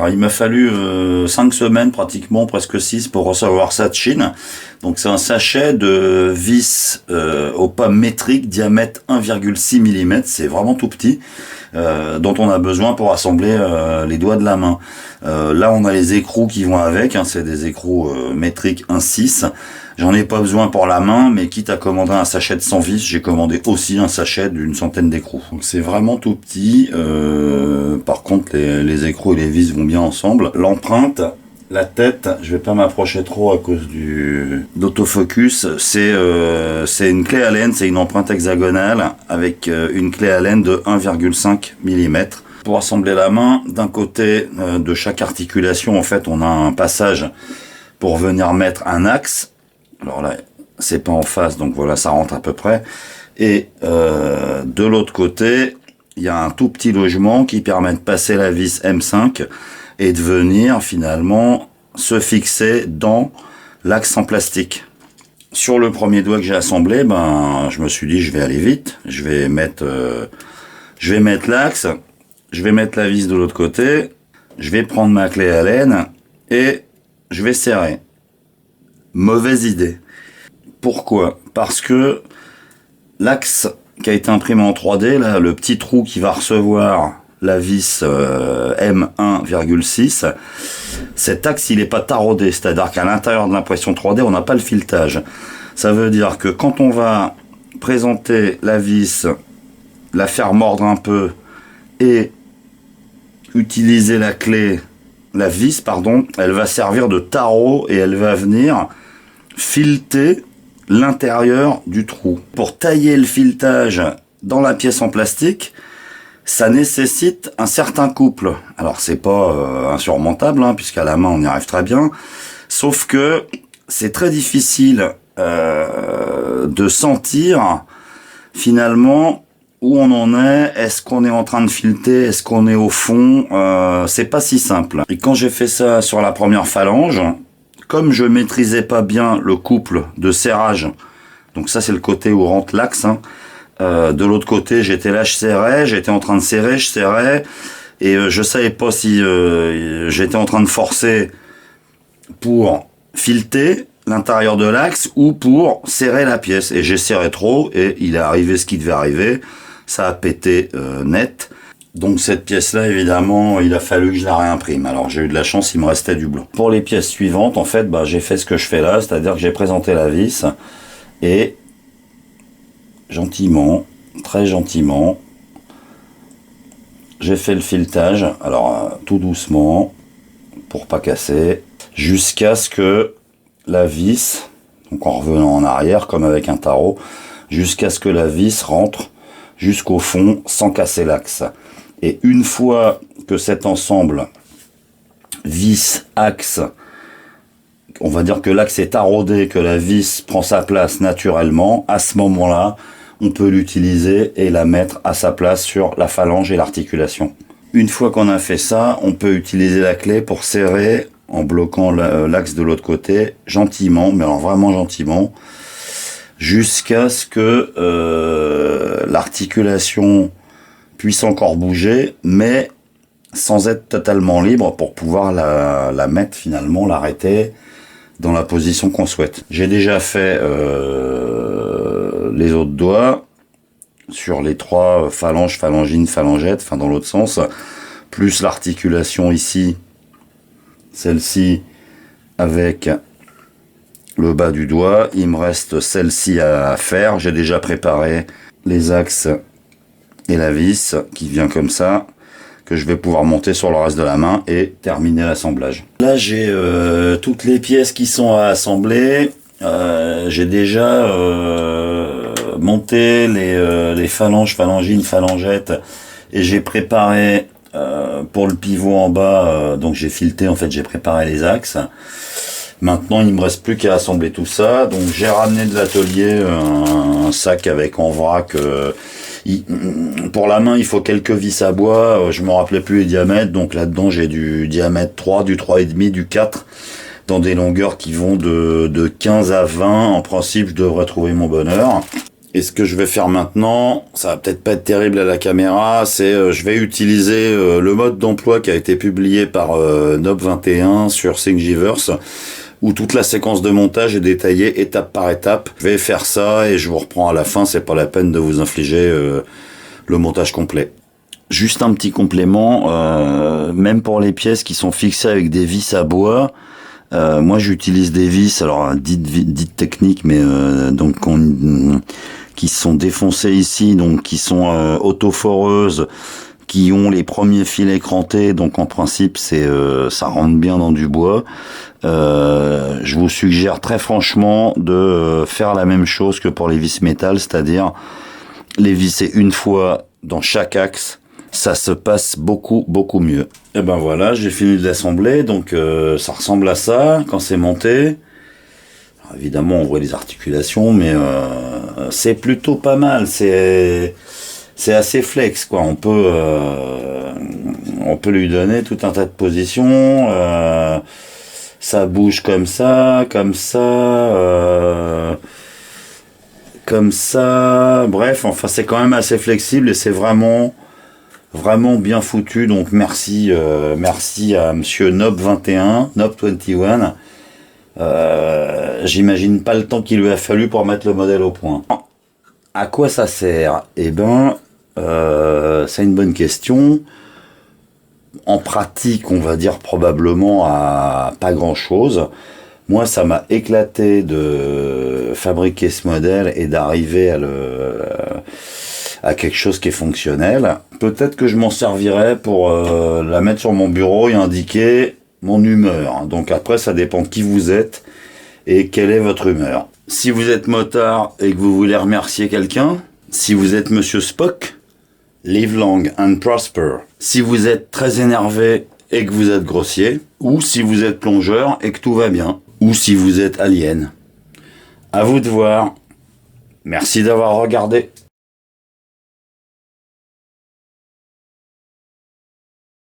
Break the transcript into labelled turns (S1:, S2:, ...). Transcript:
S1: Alors, il m'a fallu 5 semaines, pratiquement presque 6, pour recevoir ça de Chine. Donc c'est un sachet de vis au pas métrique, diamètre 1,6 mm, c'est vraiment tout petit, dont on a besoin pour assembler les doigts de la main. Là on a les écrous qui vont avec, hein, c'est des écrous métriques 1,6. J'en ai pas besoin pour la main, mais quitte à commander un sachet de 100 vis, j'ai commandé aussi un sachet d'une centaine d'écrous. Donc c'est vraiment tout petit, par contre les écrous et les vis vont bien ensemble. L'empreinte, la tête, je vais pas m'approcher trop à cause d'autofocus, c'est une clé Allen, c'est une empreinte hexagonale avec une clé Allen de 1,5 mm. Pour assembler la main, d'un côté de chaque articulation, en fait, on a un passage pour venir mettre un axe. Alors là, c'est pas en face, donc voilà, ça rentre à peu près. Et de l'autre côté, il y a un tout petit logement qui permet de passer la vis M5 et de venir finalement se fixer dans l'axe en plastique. Sur le premier doigt que j'ai assemblé, je me suis dit je vais aller vite, je vais mettre l'axe, je vais mettre la vis de l'autre côté, je vais prendre ma clé Allen et je vais serrer. Mauvaise idée. Pourquoi? Parce que l'axe qui a été imprimé en 3D, là, le petit trou qui va recevoir la vis M1,6, cet axe il n'est pas taraudé, c'est-à-dire qu'à l'intérieur de l'impression 3D on n'a pas le filetage. Ça veut dire que quand on va présenter la vis, la faire mordre un peu et utiliser la vis, elle va servir de tarot et elle va venir fileter l'intérieur du trou. Pour tailler le filetage dans la pièce en plastique, ça nécessite un certain couple. Alors c'est pas insurmontable, hein, puisqu'à la main on y arrive très bien, sauf que c'est très difficile de sentir finalement où on en est. Est-ce qu'on est en train de fileter, est-ce qu'on est au fond, c'est pas si simple. Et quand j'ai fait ça sur la première phalange, comme je maîtrisais pas bien le couple de serrage, donc ça c'est le côté où rentre l'axe, hein, de l'autre côté, j'étais là, je serrais, j'étais en train de serrer, je serrais, et je savais pas si j'étais en train de forcer pour fileter l'intérieur de l'axe ou pour serrer la pièce. Et j'ai serré trop, et il est arrivé ce qui devait arriver, ça a pété net. Donc cette pièce-là, évidemment, il a fallu que je la réimprime. Alors j'ai eu de la chance, il me restait du blanc. Pour les pièces suivantes, en fait, j'ai fait ce que je fais là, c'est-à-dire que j'ai présenté la vis, et gentiment, très gentiment, j'ai fait le filetage, alors tout doucement, pour pas casser, jusqu'à ce que la vis, donc en revenant en arrière, comme avec un tarot, jusqu'à ce que la vis rentre jusqu'au fond sans casser l'axe. Et une fois que cet ensemble vis-axe, on va dire que l'axe est taraudé, que la vis prend sa place naturellement, à ce moment-là, on peut l'utiliser et la mettre à sa place sur la phalange et l'articulation. Une fois qu'on a fait ça, on peut utiliser la clé pour serrer en bloquant l'axe de l'autre côté, gentiment, mais alors vraiment gentiment, jusqu'à ce que l'articulation puisse encore bouger, mais sans être totalement libre pour pouvoir la mettre finalement, l'arrêter dans la position qu'on souhaite. J'ai déjà fait les autres doigts sur les 3 phalanges, phalangines, phalangettes, enfin dans l'autre sens, plus l'articulation ici, celle-ci avec le bas du doigt. Il me reste celle-ci à faire. J'ai déjà préparé les axes et la vis qui vient comme ça, que je vais pouvoir monter sur le reste de la main et terminer l'assemblage. Là j'ai toutes les pièces qui sont à assembler. J'ai déjà monté les phalanges, phalangines, phalangettes, et j'ai préparé pour le pivot en bas, donc j'ai fileté, en fait j'ai préparé les axes. Maintenant il me reste plus qu'à assembler tout ça, donc j'ai ramené de l'atelier un sac avec en vrac. Pour la main il faut quelques vis à bois, je me rappelais plus les diamètres, donc là-dedans j'ai du diamètre 3, du 3,5, du 4, dans des longueurs qui vont de 15 à 20, en principe je devrais trouver mon bonheur. Et ce que je vais faire maintenant, ça va peut-être pas être terrible à la caméra, c'est je vais utiliser le mode d'emploi qui a été publié par Nob21 sur Thingiverse, où toute la séquence de montage est détaillée étape par étape. Je vais faire ça et je vous reprends à la fin, c'est pas la peine de vous infliger le montage complet. Juste un petit complément, même pour les pièces qui sont fixées avec des vis à bois, moi j'utilise des vis, alors dites techniques, mais donc qui sont défoncées ici, donc qui sont autoforeuses, qui ont les premiers fils écrantés, donc en principe c'est ça rentre bien dans du bois. Je vous suggère très franchement de faire la même chose que pour les vis métal, c'est-à-dire les visser une fois dans chaque axe. Ça se passe beaucoup mieux. Et ben voilà, j'ai fini de l'assembler, donc ça ressemble à ça quand c'est monté. Alors, évidemment, on voit les articulations, mais c'est plutôt pas mal. C'est assez flex, quoi. On peut lui donner tout un tas de positions. Ça bouge comme ça, comme ça. Bref, enfin, c'est quand même assez flexible et c'est vraiment bien foutu, donc merci à monsieur Nob21, Nob21. J'imagine pas le temps qu'il lui a fallu pour mettre le modèle au point. À quoi ça sert? Eh ben, c'est une bonne question. En pratique, on va dire probablement à pas grand chose. Moi, ça m'a éclaté de fabriquer ce modèle et d'arriver à quelque chose qui est fonctionnel. Peut-être que je m'en servirai pour la mettre sur mon bureau et indiquer mon humeur. Donc après, ça dépend qui vous êtes et quelle est votre humeur. Si vous êtes motard et que vous voulez remercier quelqu'un, si vous êtes Monsieur Spock, live long and prosper. Si vous êtes très énervé et que vous êtes grossier, ou si vous êtes plongeur et que tout va bien, ou si vous êtes alien. À vous de voir. Merci d'avoir regardé.